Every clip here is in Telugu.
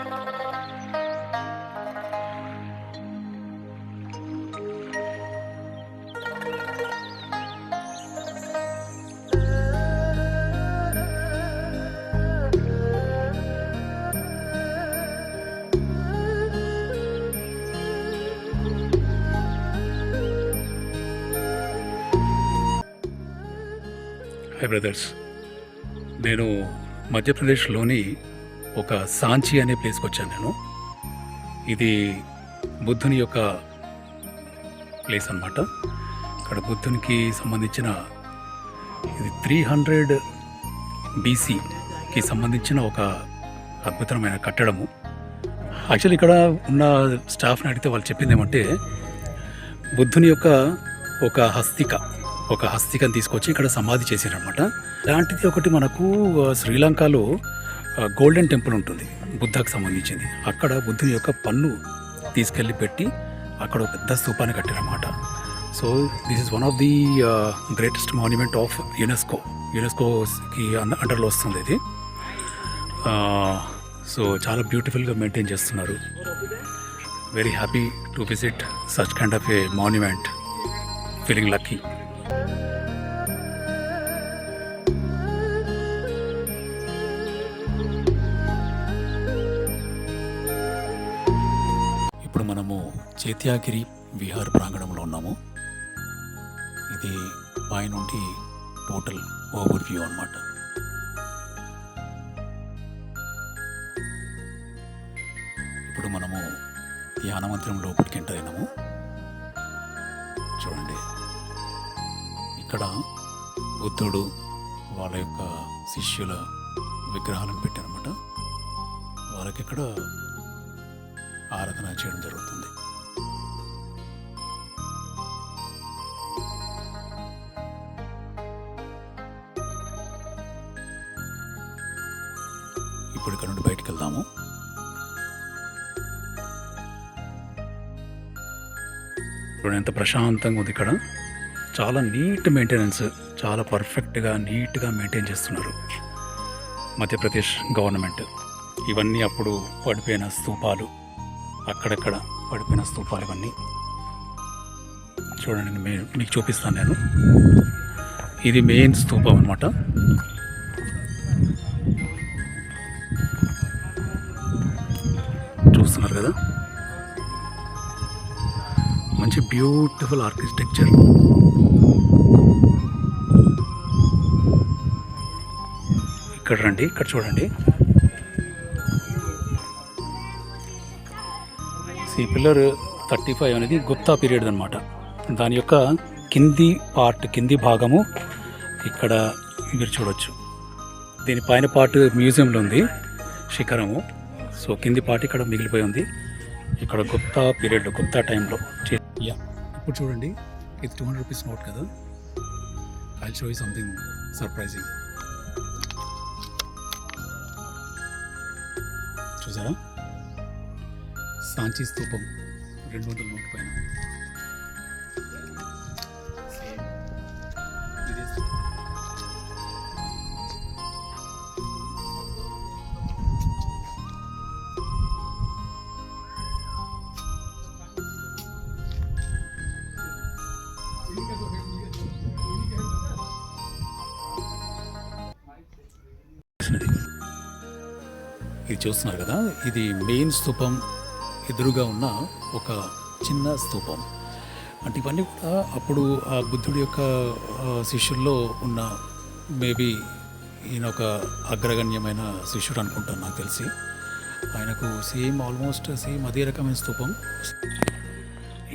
హై బ్రదర్స్, నేను మధ్యప్రదేశ్లోని ఒక సాంచి అనే ప్లేస్కి వచ్చాను. నేను ఇది బుద్ధుని యొక్క ప్లేస్ అన్నమాట. ఇక్కడ బుద్ధునికి సంబంధించిన ఇది 300 BCకి సంబంధించిన ఒక అద్భుతమైన కట్టడము. యాక్చువల్లీ ఇక్కడ ఉన్న స్టాఫ్ని అడిగితే వాళ్ళు చెప్పింది ఏమంటే, బుద్ధుని యొక్క ఒక హస్తికను తీసుకొచ్చి ఇక్కడ సమాధి చేశారనమాట. ఇలాంటిది ఒకటి మనకు శ్రీలంకలో గోల్డెన్ టెంపుల్ ఉంటుంది బుద్ధకు సంబంధించింది. అక్కడ బుద్ధుని యొక్క పన్ను తీసుకెళ్ళి పెట్టి అక్కడ ఒక పెద్ద స్తూపాన్ని కట్టారనమాట. So this is one of the greatest monument of యునెస్కోకి అండర్లో వస్తుంది ఇది. సో చాలా బ్యూటిఫుల్గా మెయింటైన్ చేస్తున్నారు. Very happy to visit such kind of a monument, feeling lucky. ఇప్పుడు మనము చైత్యాగిరి విహార్ ప్రాంగణంలో ఉన్నాము. ఇది పైనుండి టోటల్ ఓవర్ వ్యూ అన్నమాట. ఇప్పుడు మనము ధ్యాన మందిరం లోపలికి ఎంటర్ అయినాము. చూడండి, ఇక్కడ బుద్ధుడు వాళ్ళ యొక్క శిష్యుల విగ్రహాలను పెట్టారన్నమాట. వాళ్ళకి ఇక్కడ ఆరాధన చేయడం జరుగుతుంది. ఇప్పుడు ఇక్కడ నుండి బయటికి వెళ్దాము. ఇప్పుడు ఎంత ప్రశాంతంగా ఉంది ఇక్కడ. చాలా నీట్ మెయింటెనెన్స్, చాలా పర్ఫెక్ట్గా నీట్గా మెయింటైన్ చేస్తున్నారు మధ్యప్రదేశ్ గవర్నమెంట్. ఇవన్నీ అప్పుడు పడిపోయిన స్తూపాలు, అక్కడక్కడ పడిపోయిన స్తూపాలు ఇవన్నీ చూడండి. మీకు చూపిస్తాను నేను. ఇది మెయిన్ స్తూపం అన్నమాట. చూస్తున్నారు కదా, మంచి బ్యూటిఫుల్ ఆర్కిటెక్చర్. ఇక్కడ రండి, ఇక్కడ చూడండి. ఈ పిల్లర్ 35 అనేది గుప్తా పీరియడ్ అనమాట. దాని యొక్క కింది భాగము ఇక్కడ మీరు చూడొచ్చు. దీని పైన పార్ట్ మ్యూజియంలో ఉంది, శిఖరము. సో కింది పార్ట్ ఇక్కడ మిగిలిపోయి ఉంది. ఇక్కడ గుప్తా పీరియడ్లో, గుప్తా టైంలో. ఇప్పుడు చూడండి, ఇది 200 రూపీస్ నోట్ కదా. I show you something surprising. చూసారా, సాంచి స్తూపం 200 నోట్ పైన. ఇది చూస్తున్నారు కదా, ఇది మెయిన్ స్తూపం ఎదురుగా ఉన్న ఒక చిన్న స్తూపం. అంటే ఇవన్నీ కూడా అప్పుడు ఆ బుద్ధుడి యొక్క శిష్యుల్లో ఉన్న, మేబీ ఈయన ఒక అగ్రగణ్యమైన శిష్యుడు అనుకుంటాను నాకు తెలిసి. ఆయనకు ఆల్మోస్ట్ సేమ్ అదే రకమైన స్తూపం.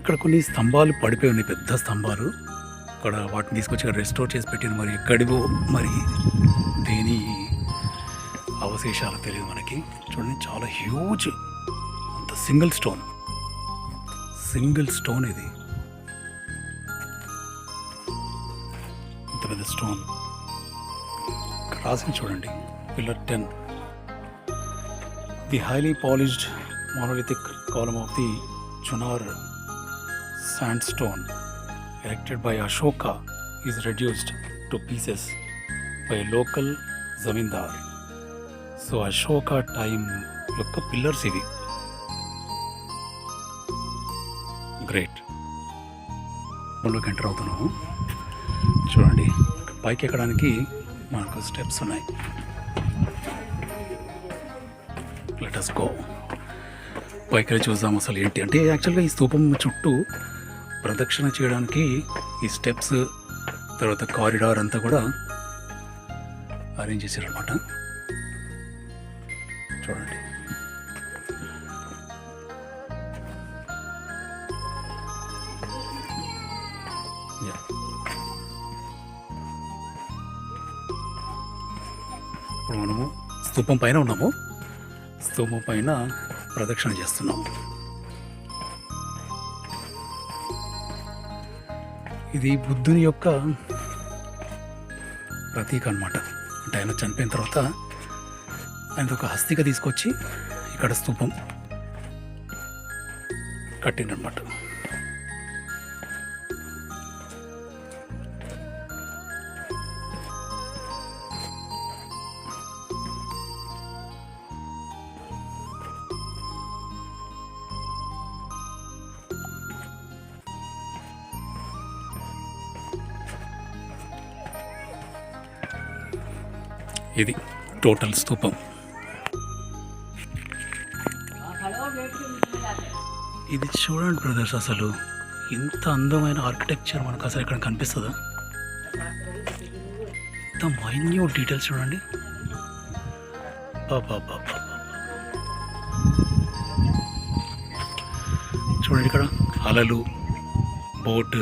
ఇక్కడ కొన్ని స్తంభాలు పడిపోయి ఉన్నాయి, పెద్ద స్తంభాలు. ఇక్కడ వాటిని తీసుకొచ్చి ఇక్కడ రెస్టోర్ చేసి పెట్టిన, మరి ఎక్కడివో మరి దేని అవశేషాలు తెలియదు మనకి. చూడండి, చాలా హ్యూజ్, అంత సింగిల్ స్టోన్ ఇది. ఇంత పెద్ద స్టోన్ రాసి చూడండి. Pillar 10, the highly polished monolithic column of the Chunar sandstone erected by Ashoka is reduced to pieces by a local zamindar. So Ashoka time యొక్క పిల్లర్స్ ఇవి. గ్రేట్. లోకి ఎంటర్ అవుతున్నాము. చూడండి, పైకి ఎక్కడానికి మనకు స్టెప్స్ ఉన్నాయి. Let us go. పైకి చూద్దాం అసలు ఏంటి అంటే, యాక్చువల్గా ఈ స్తూపం చుట్టూ ప్రదక్షిణ చేయడానికి ఈ స్టెప్స్, తర్వాత కారిడార్ అంతా కూడా అరేంజ్ చేశారనమాట. చూడండి, ఇప్పుడు మనము స్తూపం పైన ఉన్నాము. స్తూపం పైన ప్రదక్షిణ చేస్తున్నాము. ఇది బుద్ధుని యొక్క ప్రతీక అన్నమాట. అంటే ఆయన చనిపోయిన తర్వాత ఆయన ఒక హస్తిక తీసుకొచ్చి ఇక్కడ స్తూపం కట్టిండనమాట. ఇది టోటల్ స్తూపం. ఇది చూడండి బ్రదర్స్, అసలు ఇంత అందమైన ఆర్కిటెక్చర్ మనకు అసలు ఇక్కడ కనిపిస్తుందా? ఇంత మైన్యూట్ డీటెయిల్స్ చూడండి. చూడండి, ఇక్కడ అలలు, బోట్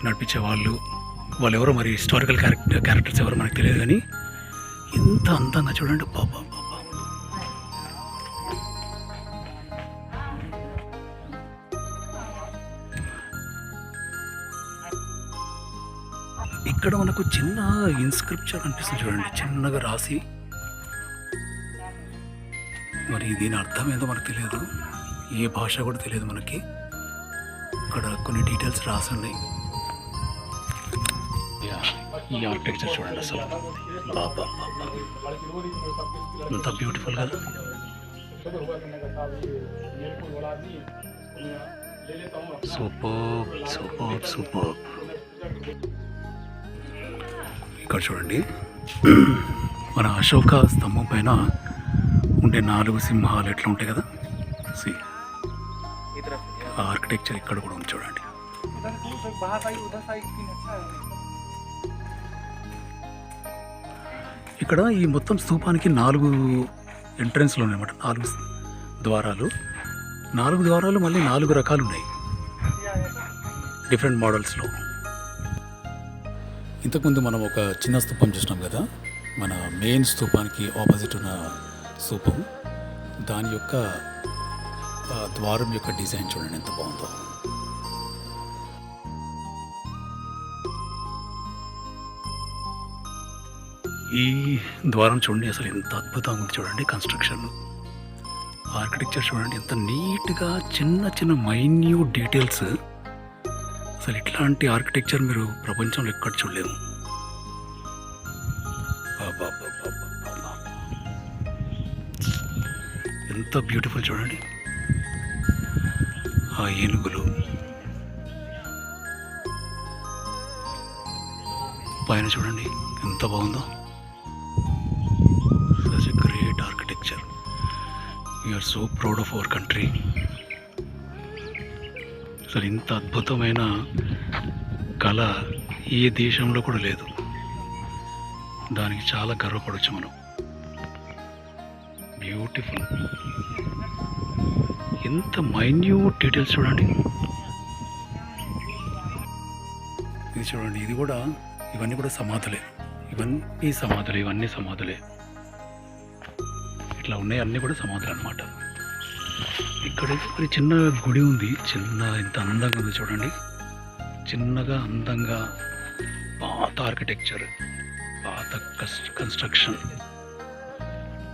నడిపించే వాళ్ళు ఎవరో మరి హిస్టారికల్ క్యారెక్టర్స్ ఎవరో మనకు తెలియదు, కానీ ఎంత అందంగా చూడండి. బాబా ఇక్కడ మనకు చిన్న ఇన్స్క్రిప్చర్ అనిపిస్తుంది చూడండి, చిన్నగా రాసి. మరి దీని అర్థం ఏందో మనకు తెలియదు, ఏ భాష కూడా తెలియదు మనకి. ఇక్కడ కొన్ని డీటెయిల్స్ రాసి ఉన్నాయి. ఈ ఆర్కిటెక్చర్ చూడండి అసలు, బాబా ఎంత బ్యూటిఫుల్ కదా. Super super super. ఇక్కడ చూడండి, మన అశోక స్తంభం పైన ఉండే 4 సింహాలు ఎట్లా ఉంటాయి కదా, ఆర్కిటెక్చర్ ఇక్కడ కూడా ఉంది చూడండి. ఇక్కడ ఈ మొత్తం స్తూపానికి 4 ఎంట్రన్స్లు ఉన్నాయన్నమాట. 4 ద్వారాలు. 4 ద్వారాలు మళ్ళీ 4 రకాలు ఉన్నాయి, డిఫరెంట్ మోడల్స్లో. ఇంతకుముందు మనం ఒక చిన్న స్తూపం చూసినాం కదా, మన మెయిన్ స్తూపానికి ఆపోజిట్ ఉన్న స్తూపం. దాని యొక్క ద్వారం యొక్క డిజైన్ చూడండి ఎంత బాగుందో. ఈ ద్వారం చూడండి అసలు ఎంత అద్భుతంగా ఉంది చూడండి. కన్స్ట్రక్షన్, ఆర్కిటెక్చర్ చూడండి ఎంత నీట్గా, చిన్న చిన్న మైన్యూట్ డీటెయిల్స్. అసలు ఇట్లాంటి ఆర్కిటెక్చర్ మీరు ప్రపంచంలో ఎక్కడ చూడలేము. ఎంత బ్యూటిఫుల్ చూడండి. ఆ ఏనుగులు పైన చూడండి ఎంత బాగుందో. Such a great architecture. We are so proud of our country. అసలు ఇంత అద్భుతమైన కళ ఏ దేశంలో కూడా లేదు. దానికి చాలా గర్వపడవచ్చు మనం. బ్యూటిఫుల్. ఎంత మైన్యూట్ డీటెయిల్స్ చూడండి. ఇది చూడండి, ఇది కూడా, ఇవన్నీ కూడా సమాధులే. ఇవన్నీ సమాధులే. ఇట్లా ఉన్నాయి, అన్నీ కూడా సమాధులు అన్నమాట. ఇక్కడ మరి చిన్న గుడి ఉంది, ఎంత అందంగా ఉంది చూడండి. చిన్నగా అందంగా, పాత ఆర్కిటెక్చర్, పాత కన్స్ట్రక్షన్,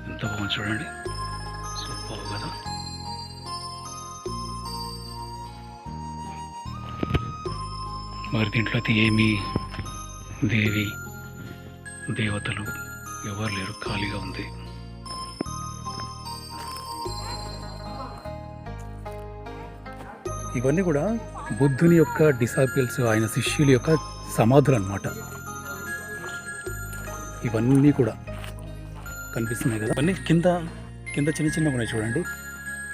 ఎంత బాగుంది చూడండి. సూపర్ కదా. మరి దీంట్లో అయితే ఏమీ దేవతలు ఎవరు లేరు, ఖాళీగా ఉంది. ఇవన్నీ కూడా బుద్ధుని యొక్క డిసాపిల్స్, ఆయన శిష్యుల యొక్క సమాధులు అన్నమాట. ఇవన్నీ కూడా కనిపిస్తున్నాయి కదా, ఇవన్నీ కింద కింద చిన్న చిన్నగా ఉన్నాయి చూడండి.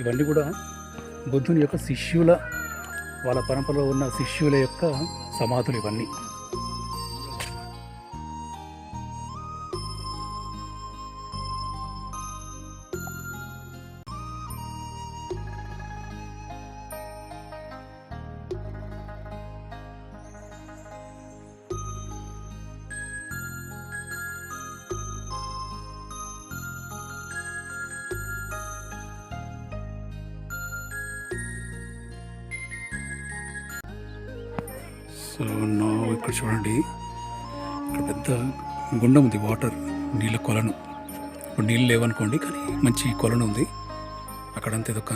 ఇవన్నీ కూడా బుద్ధుని యొక్క శిష్యుల, వాళ్ళ పరంపరలో ఉన్న శిష్యుల యొక్క సమాధులు ఇవన్నీ. సో నా ఇక్కడ చూడండి, ఇక్కడ పెద్ద గుండం ఉంది, వాటర్ నీళ్ళ కొలను. ఇప్పుడు నీళ్ళు లేవనుకోండి, కానీ మంచి కొలను ఉంది. అక్కడంతా ఇదొక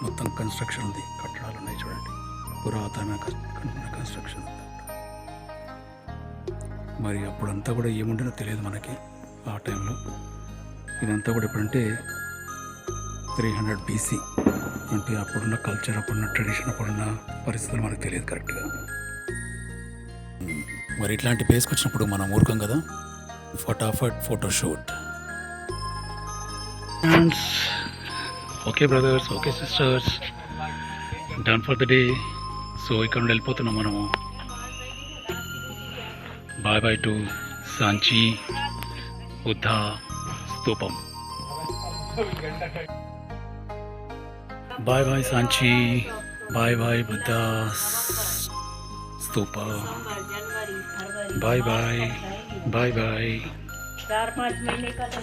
మొత్తం కన్స్ట్రక్షన్ ఉంది, కట్టడాలు ఉన్నాయి చూడండి, పురాతన కన్స్ట్రక్షన్. మరి అప్పుడంతా కూడా ఏముండినో తెలియదు మనకి ఆ టైంలో. ఇదంతా కూడా ఎప్పుడంటే 300 BC, అంటే అప్పుడున్న కల్చర్, అప్పుడున్న ట్రెడిషన్, అప్పుడున్న పరిస్థితులు మనకు తెలియదు కరెక్ట్గా. మరి ఇట్లాంటి ప్లేస్కి వచ్చినప్పుడు మనం ఊరుకోం కదా, ఫటాఫట్ photoshoot. Okay brothers, okay sisters, done for the day. So ఇక్కడ నుండి వెళ్ళిపోతున్నాం మనము. Bye bye to Sanchi Buddha స్తూపం. Bye bye Sanchi, bye bye Buddha stupa. Bye bye bye bye. 4-5 महीने का तो